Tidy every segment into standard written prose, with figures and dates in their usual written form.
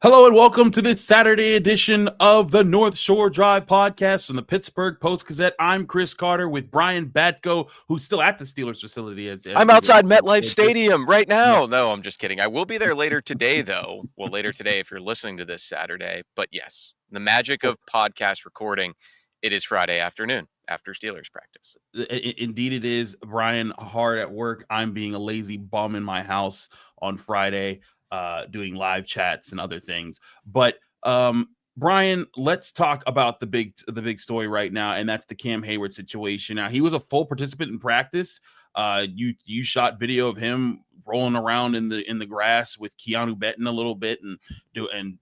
Hello and welcome to this Saturday edition of the North Shore Drive podcast from the Pittsburgh Post-Gazette. I'm Chris Carter with Brian Batko, who's still at the Steelers facility. I'm outside MetLife As Chris. Stadium right Yeah. now. No, I'm just kidding. I will be there later today, though. Well, later today if you're listening to this Saturday. But yes, the magic of podcast recording, it is Friday afternoon after Steelers practice. Indeed it is. Brian hard at work. I'm being a lazy bum in my house on Friday, doing live chats and other things. But Brian, let's talk about the big story right now, and that's the Cam Heyward situation. Now, he was a full participant in practice. You shot video of him rolling around in the grass with Keanu Benton a little bit and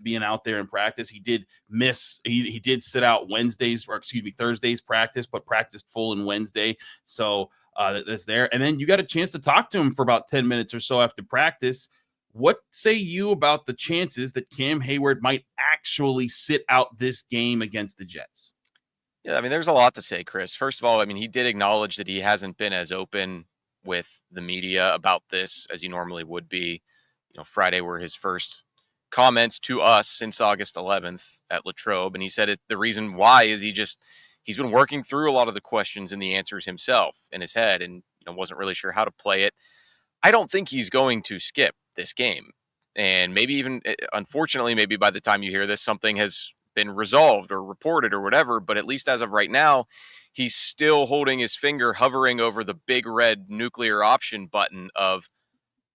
being out there in practice. He did miss. He did sit out Thursday's practice, but practiced full in Wednesday. So that's there. And then you got a chance to talk to him for about 10 minutes or so after practice. What say you about the chances that Cam Heyward might actually sit out this game against the Jets? Yeah, I mean, there's a lot to say, Chris. First of all, I mean, he did acknowledge that he hasn't been as open with the media about this as he normally would be. Friday were his first comments to us since August 11th at Latrobe, and he said the reason why is he's been working through a lot of the questions and the answers himself in his head, and wasn't really sure how to play it. I don't think he's going to skip this game, and maybe even, unfortunately, maybe by the time you hear this, something has been resolved or reported or whatever, but at least as of right now, he's still holding his finger hovering over the big red nuclear option button of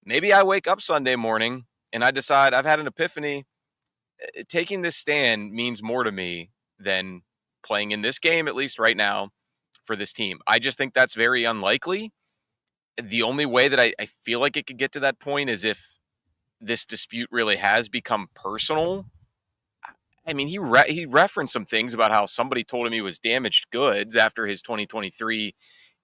maybe I wake up Sunday morning and I decide I've had an epiphany. Taking this stand means more to me than playing in this game, at least right now, for this team. I just think that's very unlikely. The only way that I feel like it could get to that point is if this dispute really has become personal. I mean, he referenced some things about how somebody told him he was damaged goods after his 2023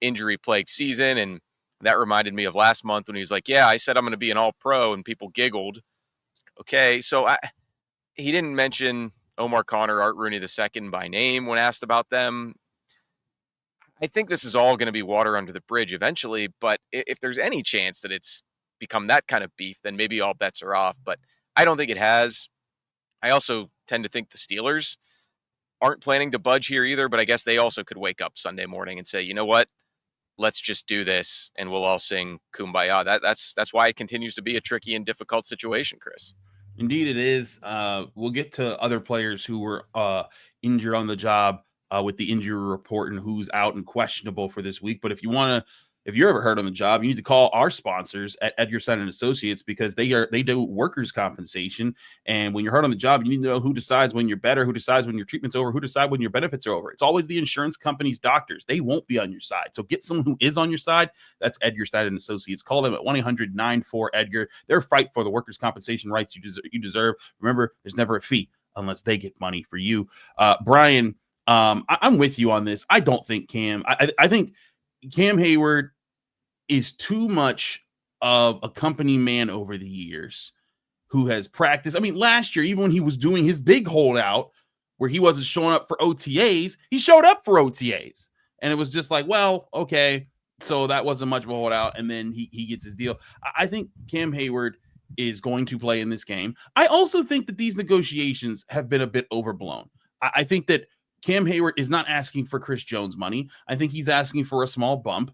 injury-plagued season, and that reminded me of last month when he was like, yeah, I said I'm going to be an all-pro, and people giggled. Okay, so he didn't mention Omar Connor, Art Rooney II by name when asked about them. I think this is all going to be water under the bridge eventually, but if there's any chance that it's become that kind of beef, then maybe all bets are off, but I don't think it has. I also tend to think the Steelers aren't planning to budge here either, but I guess they also could wake up Sunday morning and say, you know what, let's just do this and we'll all sing Kumbaya. That's why it continues to be a tricky and difficult situation, Chris. Indeed it is. We'll get to other players who were injured on the job with the injury report and who's out and questionable for this week. But if you're ever hurt on the job, you need to call our sponsors at Edgar Snyder and Associates, because they do workers' compensation. And when you're hurt on the job, you need to know who decides when you're better, who decides when your treatment's over, who decides when your benefits are over. It's always the insurance company's doctors. They won't be on your side. So get someone who is on your side. That's Edgar Snyder and Associates. Call them at 1-800-94-EDGAR. Their fight for the workers' compensation rights you deserve. Remember, there's never a fee unless they get money for you. Brian, I'm with you on this. I don't think Cam. I think Cam Heyward is too much of a company man over the years who has practiced. I mean, last year, even when he was doing his big holdout where he wasn't showing up for OTAs, he showed up for OTAs. And it was just like, well, okay, so that wasn't much of a holdout. And then he gets his deal. I think Cam Heyward is going to play in this game. I also think that these negotiations have been a bit overblown. I think that Cam Heyward is not asking for Chris Jones money. I think he's asking for a small bump.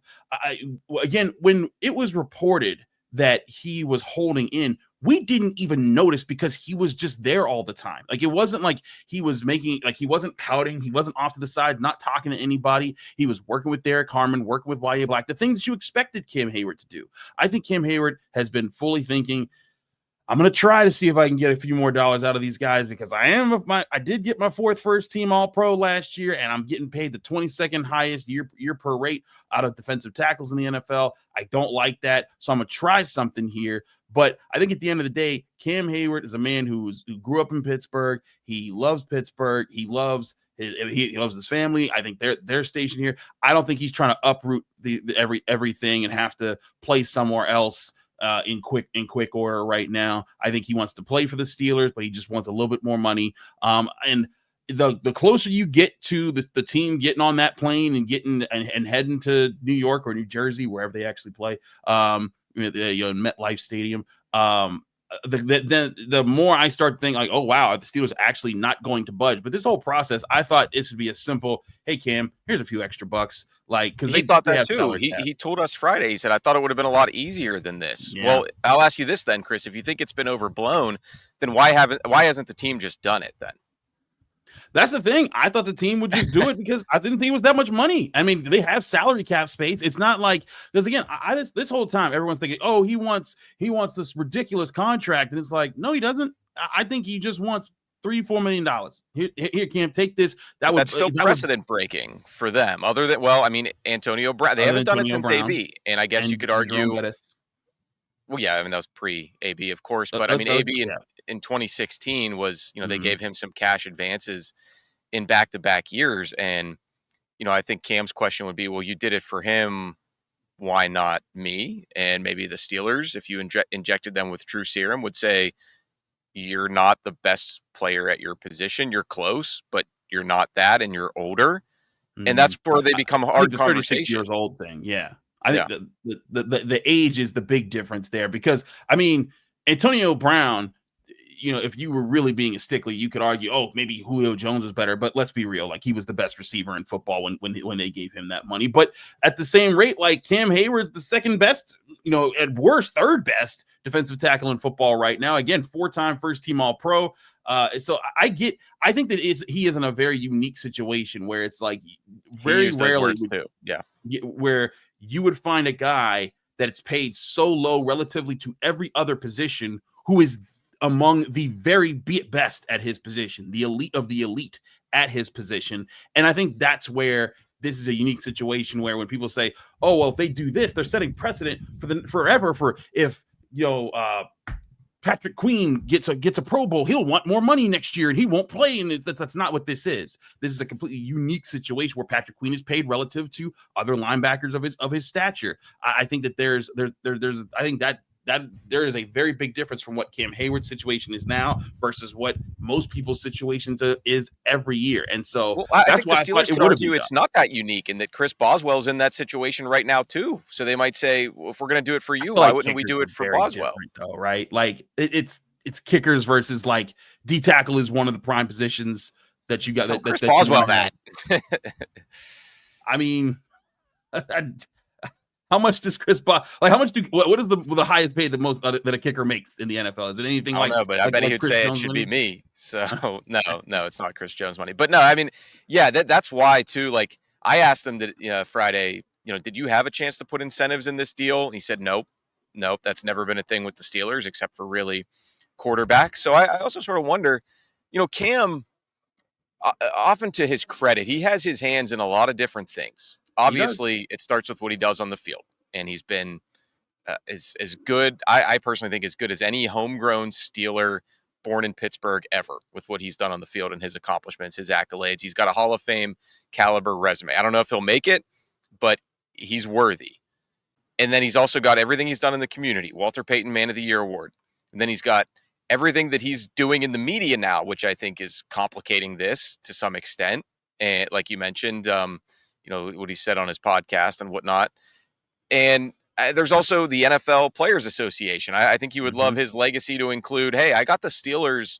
Again, when it was reported that he was holding in, we didn't even notice because he was just there all the time. Like, it wasn't like he was he wasn't pouting. He wasn't off to the side, not talking to anybody. He was working with Derek Harmon, working with Y.A. Black, the things that you expected Cam Heyward to do. I think Cam Heyward has been fully thinking, I'm going to try to see if I can get a few more dollars out of these guys, because I did get my fourth first team All-Pro last year, and I'm getting paid the 22nd highest year per rate out of defensive tackles in the NFL. I don't like that, so I'm going to try something here. But I think at the end of the day, Cam Heyward is a man who grew up in Pittsburgh. He loves Pittsburgh. He loves his family. I think they're stationed here. I don't think he's trying to uproot everything and have to play somewhere else in quick order right now. I think he wants to play for the Steelers, but he just wants a little bit more money. And the closer you get to the team getting on that plane and getting and heading to New York or New Jersey, wherever they actually play, in MetLife Stadium, the more I start thinking like, oh wow, the Steelers are actually not going to budge. But this whole process, I thought it would be a simple, hey Cam, here's a few extra bucks, like because He thought they that have too. salary cap. He told us Friday. He said, "I thought it would have been a lot easier than this." Yeah. Well, I'll ask you this then, Chris. If you think it's been overblown, then why hasn't the team just done it then? That's the thing. I thought the team would just do it because I didn't think it was that much money. I mean, they have salary cap space. It's not like because again, this whole time everyone's thinking, oh, he wants this ridiculous contract, and it's like, no, he doesn't. I think he just wants $3-4 million. Here, Cam, take this. That's still precedent breaking for them. Other than Antonio Brown, they haven't done it since AB, and I guess you could argue. Well, yeah, I mean that was pre-AB, of course, but I mean AB in 2016 was they gave him some cash advances in back-to-back years, and I think Cam's question would be, well, you did it for him, why not me? And maybe the Steelers, if you injected them with true serum, would say you're not the best player at your position, you're close, but you're not that, and you're older, and that's where they become hard conversations. 36 years old thing, yeah. I think the age is the big difference there because, I mean, Antonio Brown, if you were really being a stickler, you could argue, oh, maybe Julio Jones was better, but let's be real. Like he was the best receiver in football when they gave him that money. But at the same rate, like Cam Heyward's the second best, at worst, third best defensive tackle in football right now. Again, 4-time first team All Pro. So I think that he is in a very unique situation where it's like very rarely where you would find a guy that's paid so low relatively to every other position who is among the very best at his position, the elite of the elite at his position. And I think that's where this is a unique situation where when people say, oh, well, if they do this, they're setting precedent forever for if, Patrick Queen gets a Pro Bowl, he'll want more money next year and he won't play. And that's not what this is. This is a completely unique situation where Patrick Queen is paid relative to other linebackers of his stature. I think that that there is a very big difference from what Cam Heyward's situation is now versus what most people's situations is every year. And so that's why the Steelers could argue it's not that unique and that Chris Boswell's in that situation right now too. So they might say, well, if we're going to do it for you, why wouldn't we do it for Boswell? Though, right? Like it's kickers versus like D tackle is one of the prime positions that you got. Chris Boswell that. I mean, how much does how much what is the highest paid the most that a kicker makes in the NFL? Is it anything like? No, but I bet he would say it should be me. So no, it's not Chris Jones money. But no, I mean, yeah, that's why too. Like I asked him that Friday, did you have a chance to put incentives in this deal? And he said, nope, that's never been a thing with the Steelers except for really quarterbacks. So I also sort of wonder, Cam, often to his credit, he has his hands in a lot of different things. Obviously, it starts with what he does on the field, and he's been as good, I personally think, as good as any homegrown Steeler born in Pittsburgh ever with what he's done on the field and his accomplishments, his accolades. He's got a Hall of Fame caliber resume. I don't know if he'll make it, but he's worthy. And then he's also got everything he's done in the community, Walter Payton Man of the Year Award. And then he's got everything that he's doing in the media now, which I think is complicating this to some extent. And like you mentioned, what he said on his podcast and whatnot. And there's also the NFL Players Association. I think he would love his legacy to include, hey, I got the Steelers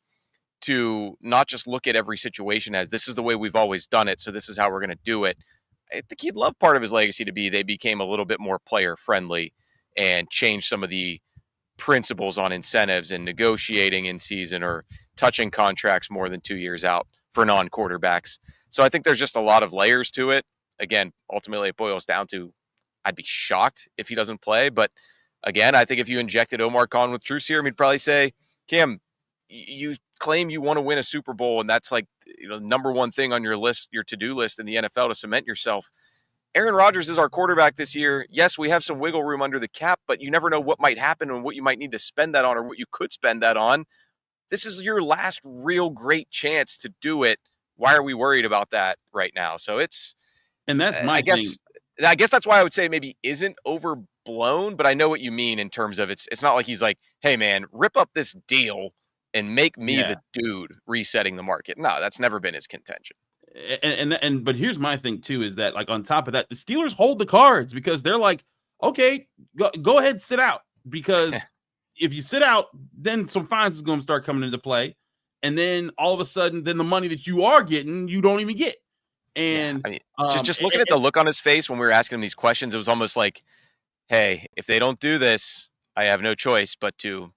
to not just look at every situation as this is the way we've always done it, so this is how we're going to do it. I think he'd love part of his legacy to be they became a little bit more player friendly and changed some of the principles on incentives and negotiating in season or touching contracts more than 2 years out for non-quarterbacks. So I think there's just a lot of layers to it. Again, ultimately it boils down to I'd be shocked if he doesn't play. But again, I think if you injected Omar Khan with true serum, he'd probably say, Cam, you claim you want to win a Super Bowl, and that's like number one thing on your list, your to-do list in the NFL to cement yourself. Aaron Rodgers is our quarterback this year. Yes, we have some wiggle room under the cap, but you never know what might happen and what you might need to spend that on or what you could spend that on. This is your last real great chance to do it. Why are we worried about that right now? So and that's my thing. I guess that's why I would say maybe isn't overblown, but I know what you mean in terms of it's not like he's like, hey man, rip up this deal and make me the dude resetting the market. No, that's never been his contention. But here's my thing too, is that like on top of that, the Steelers hold the cards because they're like, okay, go ahead, sit out because if you sit out, then some fines is going to start coming into play. And then all of a sudden, then the money that you are getting, you don't even get. And I mean, just looking at the look on his face when we were asking him these questions, it was almost like, hey, if they don't do this, I have no choice but to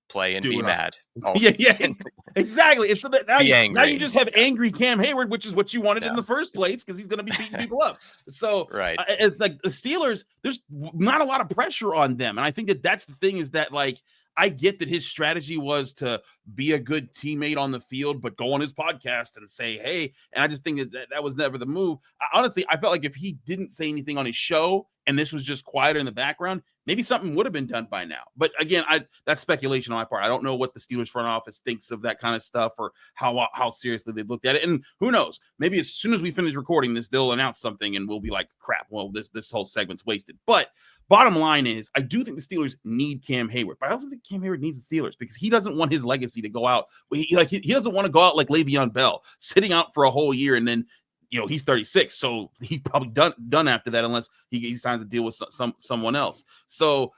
play and be mad all season. Exactly. It's so that now you just have Yeah. angry Cam Heyward, which is what you wanted in the first place, because he's going to be beating people up. So, right. Like the Steelers, there's not a lot of pressure on them, and I think that that's the thing, is that, like, I get that his strategy was to be a good teammate on the field, but go on his podcast and say, hey, and I just think that was never the move. Honestly, I felt like if he didn't say anything on his show and this was just quieter in the background, maybe something would have been done by now. But again, that's speculation on my part. I don't know what the Steelers front office thinks of that kind of stuff, or how seriously they looked at it. And who knows? Maybe as soon as we finish recording this, they'll announce something and we'll be like, crap, well, this whole segment's wasted. But bottom line is, I do think the Steelers need Cam Heyward, but I also think Cam Heyward needs the Steelers, because he doesn't want his legacy to go out. He doesn't want to go out like Le'Veon Bell, sitting out for a whole year, and then, he's 36, so he's probably done after that, unless he signs a deal with someone else. So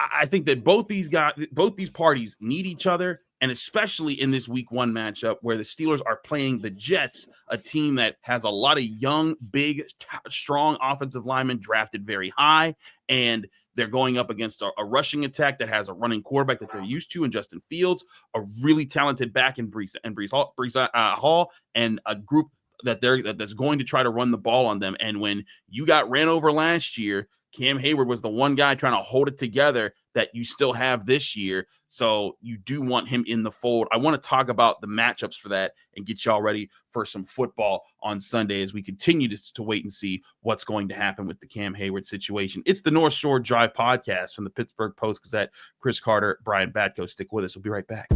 I think that both these parties need each other, and especially in this Week 1 matchup where the Steelers are playing the Jets, a team that has a lot of young, big, strong offensive linemen drafted very high, and they're going up against a rushing attack that has a running quarterback that they're used to in Justin Fields, a really talented back in Breece Hall, and a group that's going to try to run the ball on them. And when you got ran over last year, Cam Heyward was the one guy trying to hold it together that you still have this year. So you do want him in the fold. I want to talk about the matchups for that and get y'all ready for some football on Sunday as we continue to wait and see what's going to happen with the Cam Heyward situation. It's the North Shore Drive podcast from the Pittsburgh Post-Gazette. Chris Carter, Brian Batko. Stick with us. We'll be right back.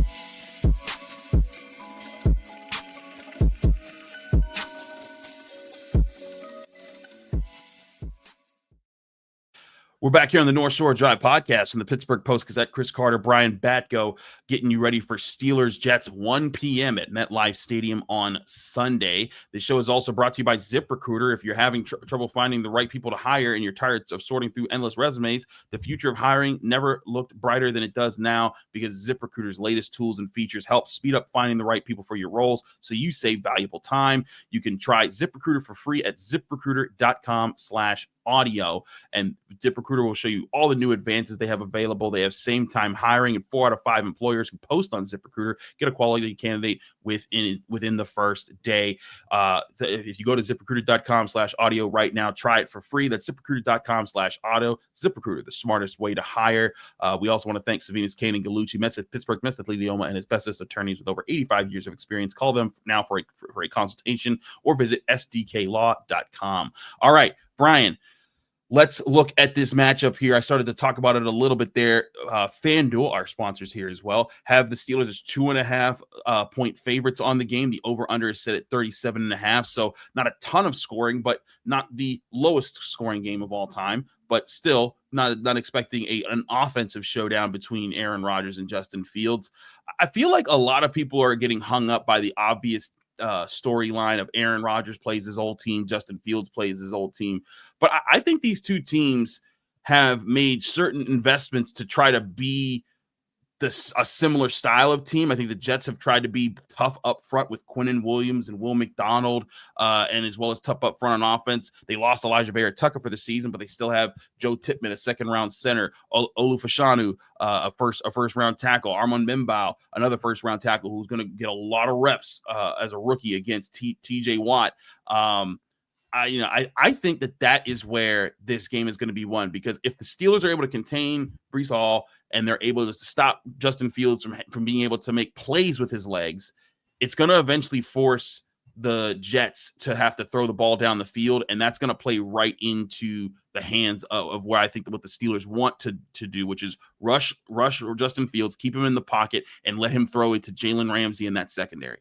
We're back here on the North Shore Drive podcast in the Pittsburgh Post-Gazette. Chris Carter, Brian Batko, getting you ready for Steelers-Jets 1 p.m. at MetLife Stadium on Sunday. This show is also brought to you by ZipRecruiter. If you're having trouble finding the right people to hire and you're tired of sorting through endless resumes, the future of hiring never looked brighter than it does now, because ZipRecruiter's latest tools and features help speed up finding the right people for your roles, so you save valuable time. You can try ZipRecruiter for free at ziprecruiter.com/audio, and ZipRecruiter will show you all the new advances they have available. They have same-time hiring, and 4 out of 5 employers who post on ZipRecruiter get a quality candidate within the first day. If you go to ziprecruiter.com/audio right now, try it for free. That's ziprecruiter.com/audio. ZipRecruiter, the smartest way to hire. We also want to thank Savinas, Kane, and Gallucci, Pittsburgh Mesothelioma, and asbestos attorneys with over 85 years of experience. Call them now for a consultation, or visit sdklaw.com. All right, Brian, let's look at this matchup here. I started to talk about it a little bit there. FanDuel, our sponsors here as well, have the Steelers as 2.5 point favorites on the game. The over-under is set at 37.5, so not a ton of scoring, but not the lowest scoring game of all time. But still, not expecting an offensive showdown between Aaron Rodgers and Justin Fields. I feel like a lot of people are getting hung up by the obvious storyline of Aaron Rodgers plays his old team, Justin Fields plays his old team. But I think these two teams have made certain investments to try to be a similar style of team. I think the Jets have tried to be tough up front with Quinnen Williams and Will McDonald, and as well as tough up front on offense. They lost Elijah Vera-Tucker for the season, but they still have Joe Tippmann, a second-round center, Olu Fautanu, a first-round tackle, Armand Mbao, another first-round tackle who's going to get a lot of reps as a rookie against TJ Watt. I think that is where this game is going to be won, because if the Steelers are able to contain Breece Hall and they're able to stop Justin Fields from being able to make plays with his legs, it's going to eventually force the Jets to have to throw the ball down the field, and that's going to play right into the hands of where I think what the Steelers want to do, which is rush Justin Fields, keep him in the pocket, and let him throw it to Jalen Ramsey in that secondary.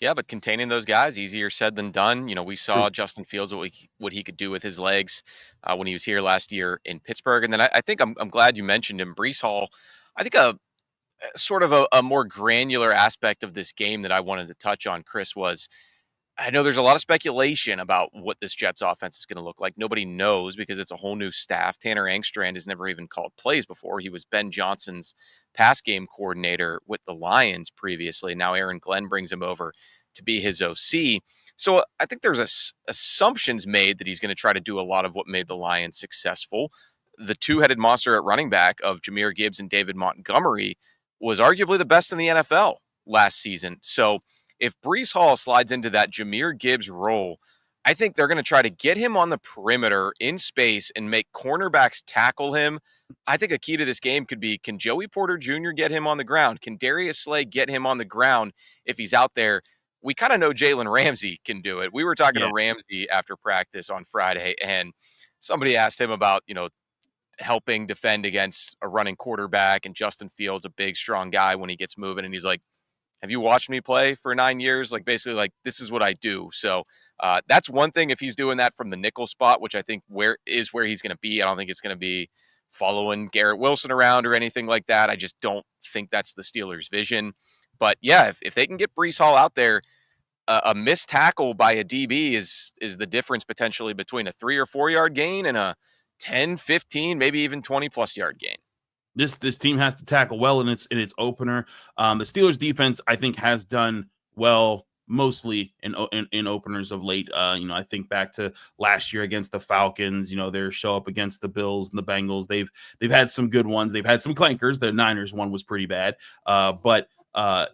Yeah, but containing those guys, easier said than done. We saw Justin Fields, what he could do with his legs when he was here last year in Pittsburgh. And then I think I'm glad you mentioned him, Breece Hall. I think a sort of a more granular aspect of this game that I wanted to touch on, Chris, was I know there's a lot of speculation about what this Jets offense is going to look like. Nobody knows because it's a whole new staff. Tanner Angstrand has never even called plays before. He was Ben Johnson's pass game coordinator with the Lions previously. Now Aaron Glenn brings him over to be his OC. So I think there's assumptions made that he's going to try to do a lot of what made the Lions successful. The two-headed monster at running back of Jahmyr Gibbs and David Montgomery was arguably the best in the NFL last season. So if Breece Hall slides into that Jahmyr Gibbs role, I think they're going to try to get him on the perimeter in space and make cornerbacks tackle him. I think a key to this game could be, can Joey Porter Jr. get him on the ground? Can Darius Slay get him on the ground if he's out there? We kind of know Jalen Ramsey can do it. We were talking to Ramsey after practice on Friday, and somebody asked him about, helping defend against a running quarterback, and Justin Fields, a big, strong guy when he gets moving. And he's like, have you watched me play for 9 years? Like, basically, like, this is what I do. So that's one thing if he's doing that from the nickel spot, which I think where he's going to be. I don't think it's going to be following Garrett Wilson around or anything like that. I just don't think that's the Steelers' vision. But, yeah, if they can get Breece Hall out there, a missed tackle by a DB is the difference potentially between a 3 or 4 yard gain and a 10, 15, maybe even 20-plus yard gain. This team has to tackle well in its opener. The Steelers defense, I think, has done well mostly in openers of late. I think back to last year against the Falcons. Their show up against the Bills and the Bengals. They've had some good ones. They've had some clankers. The Niners one was pretty bad. But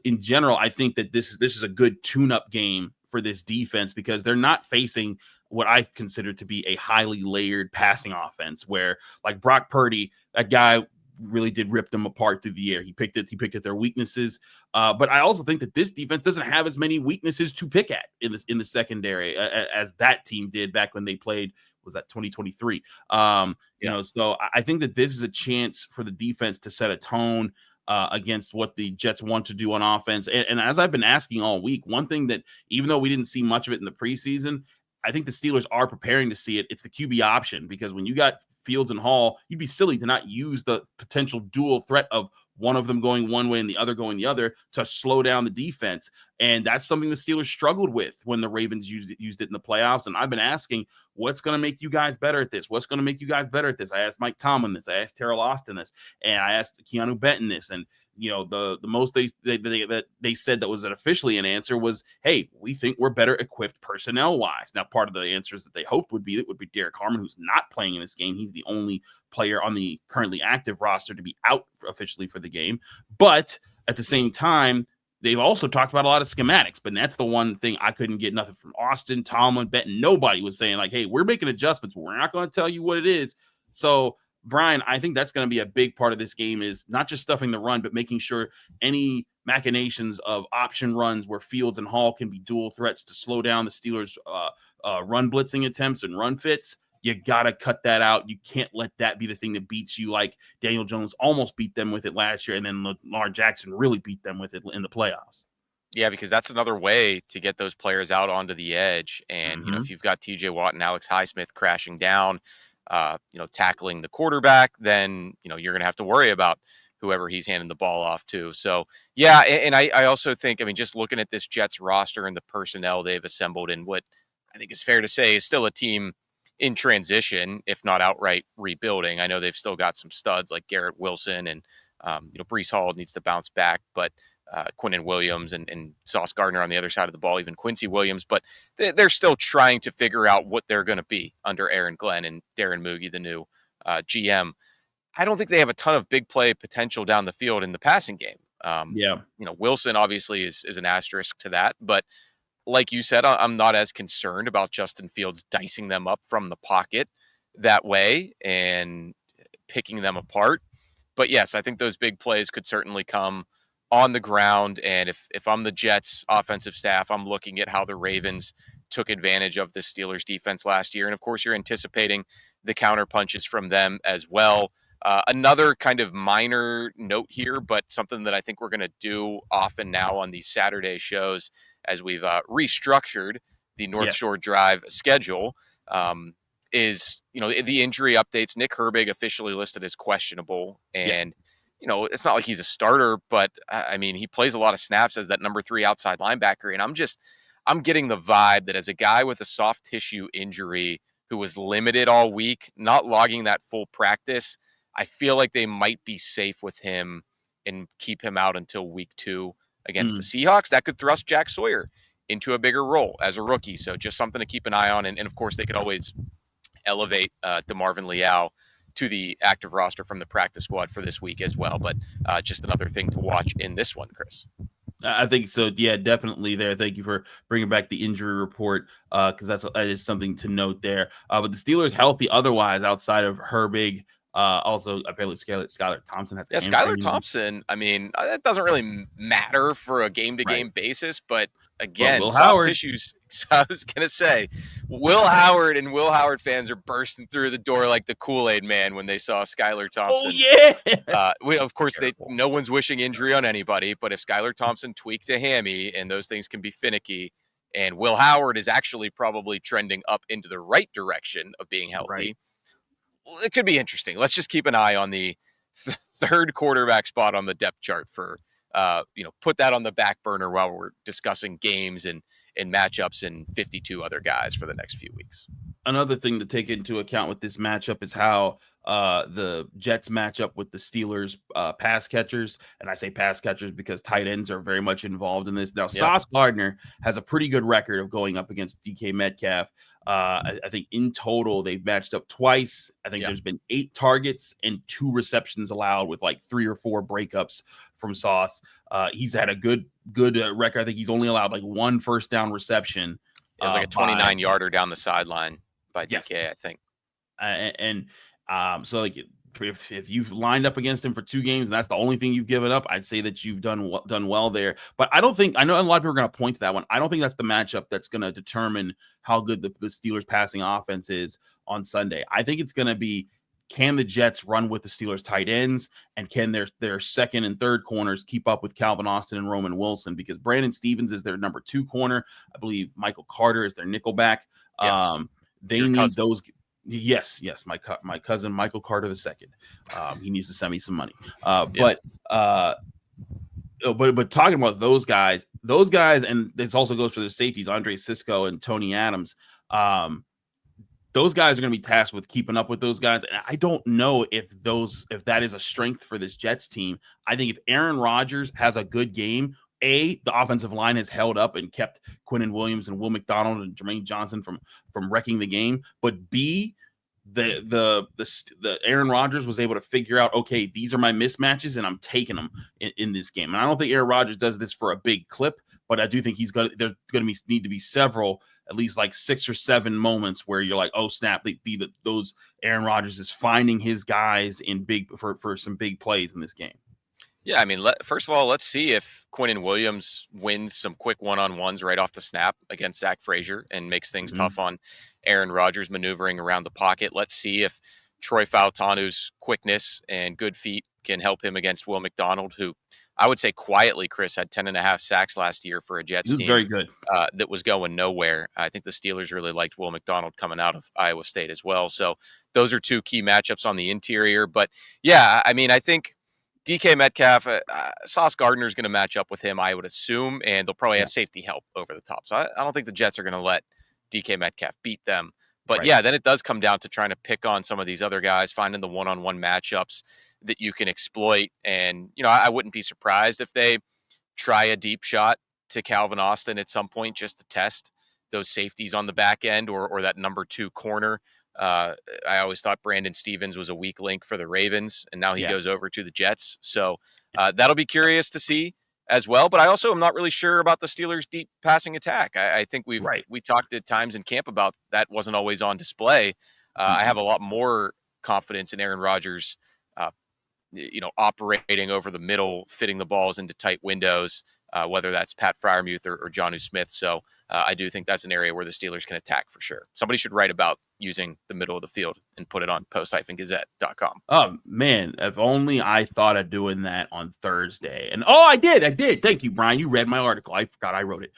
in general, I think that this is a good tune-up game for this defense because they're not facing what I consider to be a highly layered passing offense where, like, Brock Purdy, that guy really did rip them apart through the air. He picked at their weaknesses. But I also think that this defense doesn't have as many weaknesses to pick at in the secondary as that team did back when they played. Was that 2023? So I think that this is a chance for the defense to set a tone against what the Jets want to do on offense. And as I've been asking all week, one thing that, even though we didn't see much of it in the preseason, I think the Steelers are preparing to see it. It's the QB option, because when you got Fields and Hall, you'd be silly to not use the potential dual threat of one of them going one way and the other going the other to slow down the defense. And that's something the Steelers struggled with when the Ravens used it in the playoffs. And I've been asking, what's going to make you guys better at this? What's going to make you guys better at this? I asked Mike Tomlin this. I asked Terrell Austin this. And I asked Keanu Benton this. And the most they said that was officially an answer was, hey, we think we're better equipped personnel wise. Now, part of the answers that they hoped would be Derek Harmon, who's not playing in this game. He's the only player on the currently active roster to be out officially for the game. But at the same time, they've also talked about a lot of schematics, but that's the one thing I couldn't get nothing from Austin, Tomlin, Benton. Nobody was saying, like, hey, we're making adjustments, but we're not going to tell you what it is. So, Brian, I think that's going to be a big part of this game, is not just stuffing the run, but making sure any machinations of option runs where Fields and Hall can be dual threats to slow down the Steelers' run blitzing attempts and run fits. You got to cut that out. You can't let that be the thing that beats you, like Daniel Jones almost beat them with it last year, and then Lamar Jackson really beat them with it in the playoffs. Yeah, because that's another way to get those players out onto the edge. And, if you've got TJ Watt and Alex Highsmith crashing down, tackling the quarterback, then, you're going to have to worry about whoever he's handing the ball off to. So, yeah, and I also think, just looking at this Jets roster and the personnel they've assembled in what I think is fair to say is still a team in transition, if not outright rebuilding. I know they've still got some studs like Garrett Wilson and, Breece Hall needs to bounce back, but Quinnen Williams and Sauce Gardner on the other side of the ball, even Quincy Williams, but they're still trying to figure out what they're going to be under Aaron Glenn and Darren Moogie, the new GM. I don't think they have a ton of big play potential down the field in the passing game. Wilson obviously is an asterisk to that, but like you said, I'm not as concerned about Justin Fields dicing them up from the pocket that way and picking them apart. But yes, I think those big plays could certainly come on the ground. And if I'm the Jets offensive staff, I'm looking at how the Ravens took advantage of the Steelers defense last year. And of course, you're anticipating the counter punches from them as well. Another kind of minor note here, but something that I think we're going to do often now on these Saturday shows as we've restructured the North Shore Drive schedule, is, the injury updates. Nick Herbig officially listed as questionable. And, it's not like he's a starter, but he plays a lot of snaps as that number 3 outside linebacker. And I'm getting the vibe that as a guy with a soft tissue injury who was limited all week, not logging that full practice, I feel like they might be safe with him and keep him out until week 2 against the Seahawks. That could thrust Jack Sawyer into a bigger role as a rookie. So just something to keep an eye on. And of course, they could always elevate DeMarvin Leal to the active roster from the practice squad for this week as well. But just another thing to watch in this one, Chris. I think so. Yeah, definitely there. Thank you for bringing back the injury report because that is something to note there. But the Steelers healthy otherwise outside of Herbig. Also, apparently Skylar Thompson has. Yeah, Skylar Thompson. I mean, that doesn't really matter for a game-to-game basis, but again, Will soft Howard. tissues. So I was gonna say, Will Howard and Will Howard fans are bursting through the door like the Kool-Aid Man when they saw Skylar Thompson. Oh yeah. Of course, no one's wishing injury on anybody, but if Skylar Thompson tweaked a hammy, and those things can be finicky, and Will Howard is actually probably trending up into the right direction of being healthy. Right. Well, it could be interesting. Let's just keep an eye on the third quarterback spot on the depth chart for, put that on the back burner while we're discussing games and matchups and 52 other guys for the next few weeks. Another thing to take into account with this matchup is how the Jets match up with the Steelers pass catchers. And I say pass catchers because tight ends are very much involved in this. Now, Sauce Gardner has a pretty good record of going up against DK Metcalf. I think in total, they've matched up twice. I think there's been 8 targets and 2 receptions allowed with like 3 or 4 breakups from Sauce. He's had a good record. I think he's only allowed like 1 first down reception. It was like a 29-yarder down the sideline by DK, I think. So like if you've lined up against him for 2 games and that's the only thing you've given up, I'd say that you've done well there. But I know a lot of people are going to point to that one. I don't think that's the matchup that's going to determine how good the Steelers passing offense is on Sunday. I think it's going to be, can the Jets run with the Steelers tight ends, and can their second and third corners keep up with Calvin Austin and Roman Wilson? Because Brandon Stevens is their number 2 corner. I believe Michael Carter is their nickelback. Yes. They Your need cousin. those. Yes, my cousin Michael Carter II. He needs to send me some money. But talking about those guys, and this also goes for the safeties, Andre Sisco and Tony Adams. Those guys are going to be tasked with keeping up with those guys. And I don't know if that is a strength for this Jets team. I think if Aaron Rodgers has a good game, A, the offensive line has held up and kept Quinnen Williams and Will McDonald and Jermaine Johnson from wrecking the game. But B, the Aaron Rodgers was able to figure out, okay, these are my mismatches and I'm taking them in this game. And I don't think Aaron Rodgers does this for a big clip, but I do think there's going to need to be several, at least like 6 or 7 moments where you're like, oh snap, those Aaron Rodgers is finding his guys in big for some big plays in this game. Yeah, I mean, first of all, let's see if Quinnen Williams wins some quick one-on-ones right off the snap against Zach Frazier and makes things tough on Aaron Rodgers maneuvering around the pocket. Let's see if Troy Fautanu's quickness and good feet can help him against Will McDonald, who I would say quietly, Chris, had 10.5 sacks last year for a Jets team. Very good. That was going nowhere. I think the Steelers really liked Will McDonald coming out of Iowa State as well. So those are 2 key matchups on the interior. But yeah, I mean, I think DK Metcalf, Sauce Gardner is going to match up with him, I would assume, and they'll probably have safety help over the top. So I don't think the Jets are going to let DK Metcalf beat them. But yeah, then it does come down to trying to pick on some of these other guys, finding the one-on-one matchups that you can exploit. And, I wouldn't be surprised if they try a deep shot to Calvin Austin at some point just to test those safeties on the back end or that number 2 corner. I always thought Brandon Stevens was a weak link for the Ravens, and now he goes over to the Jets. So that'll be curious to see as well. But I also am not really sure about the Steelers' deep passing attack. I think we talked at times in camp about that wasn't always on display. I have a lot more confidence in Aaron Rodgers, operating over the middle, fitting the balls into tight windows, whether that's Pat Freiermuth or Jonnu Smith. So I do think that's an area where the Steelers can attack for sure. Somebody should write about using the middle of the field and put it on post-gazette.com. Oh man, if only I thought of doing that on Thursday. And I did. Thank you, Brian. You read my article. I forgot I wrote it.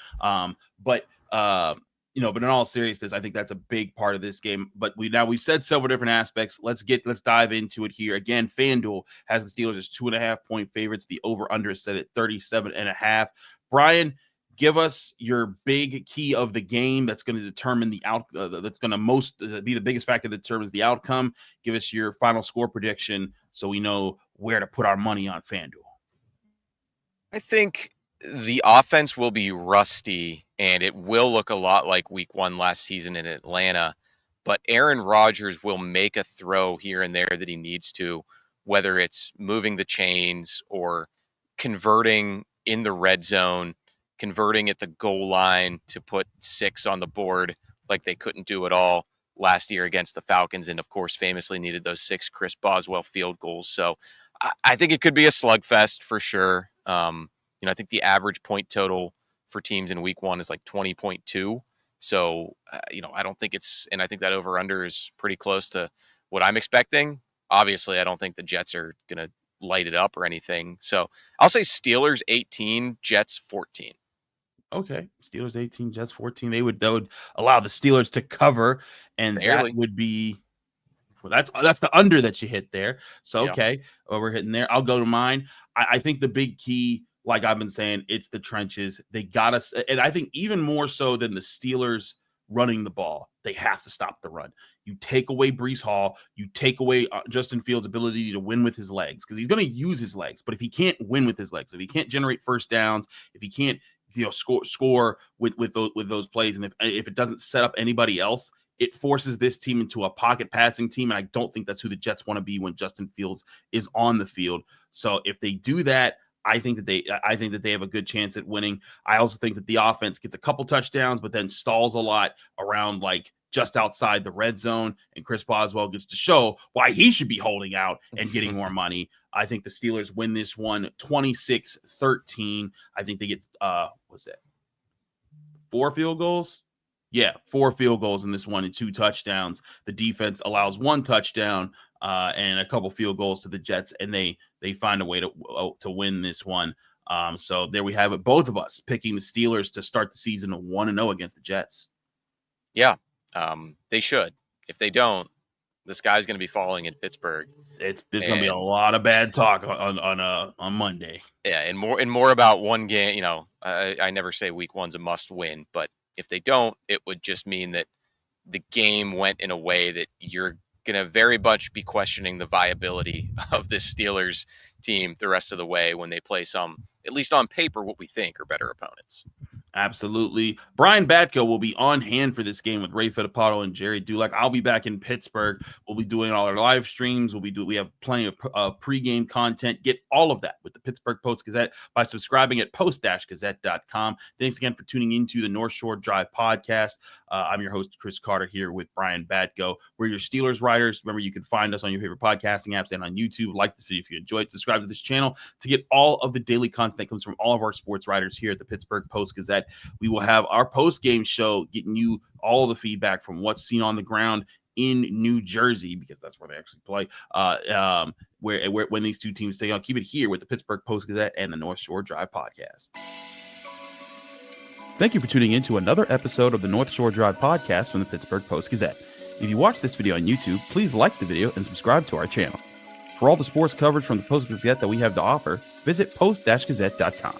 But in all seriousness, I think that's a big part of this game. But we've said several different aspects. Let's dive into it here. Again, FanDuel has the Steelers as 2.5 point favorites. The over-under is set at 37.5. Brian, give us your big key of the game that's going to determine the that's going to be the biggest factor that determines the outcome. Give us your final score prediction so we know where to put our money on FanDuel. I think the offense will be rusty, and it will look a lot like week 1 last season in Atlanta. But Aaron Rodgers will make a throw here and there that he needs to, whether it's moving the chains or converting in the red zone, converting at the goal line to put 6 on the board like they couldn't do at all last year against the Falcons, and of course famously needed those 6 Chris Boswell field goals. So I think it could be a slugfest for sure. I think the average point total for teams in week 1 is like 20.2. So, I don't think and I think that over-under is pretty close to what I'm expecting. Obviously, I don't think the Jets are going to light it up or anything. So I'll say Steelers 18, Jets 14. Okay. Steelers 18, Jets 14. That would allow the Steelers to cover, and Barely. that would be, well, that's the under that you hit there. So, okay. Well, we're hitting there. I'll go to mine. I think the big key, like I've been saying, it's the trenches. They got us. And I think even more so than the Steelers running the ball, they have to stop the run. You take away Breece Hall, you take away Justin Fields' ability to win with his legs, because he's going to use his legs. But if he can't win with his legs, if he can't generate first downs, if he can't score with those plays, and if it doesn't set up anybody else, it forces this team into a pocket passing team. And I don't think that's who the Jets want to be when Justin Fields is on the field. So if they do that, I think that they have a good chance at winning. I also think that the offense gets a couple touchdowns, but then stalls a lot around like just outside the red zone, and Chris Boswell gets to show why he should be holding out and getting more money. I think the Steelers win this one 26-13. I think they get what's that? 4 field goals? Yeah, 4 field goals in this one and 2 touchdowns. The defense allows 1 touchdown and a couple field goals to the Jets, and they find a way to win this one. So there we have it. Both of us picking the Steelers to start the season 1-0 against the Jets. Yeah, they should. If they don't, the sky's going to be falling in Pittsburgh. There's going to be a lot of bad talk on Monday. Yeah, and more about one game. I never say week 1's a must win, but if they don't, it would just mean that the game went in a way that you're going to very much be questioning the viability of this Steelers team the rest of the way when they play some, at least on paper, what we think are better opponents. Absolutely. Brian Batko will be on hand for this game with Ray Fittipaldo and Jerry Dulac. I'll be back in Pittsburgh. We'll be doing all our live streams. We have plenty of pregame content. Get all of that with the Pittsburgh Post-Gazette by subscribing at post-gazette.com. Thanks again for tuning into the North Shore Drive podcast. I'm your host, Chris Carter, here with Brian Batko. We're your Steelers writers. Remember, you can find us on your favorite podcasting apps and on YouTube. Like this video if you enjoyed. Subscribe to this channel to get all of the daily content that comes from all of our sports writers here at the Pittsburgh Post-Gazette. We will have our post-game show getting you all the feedback from what's seen on the ground in New Jersey, because that's where they actually play, where when these two teams stay on. Keep it here with the Pittsburgh Post-Gazette and the North Shore Drive podcast. Thank you for tuning in to another episode of the North Shore Drive podcast from the Pittsburgh Post-Gazette. If you watch this video on YouTube, please like the video and subscribe to our channel. For all the sports coverage from the Post-Gazette that we have to offer, visit post-gazette.com.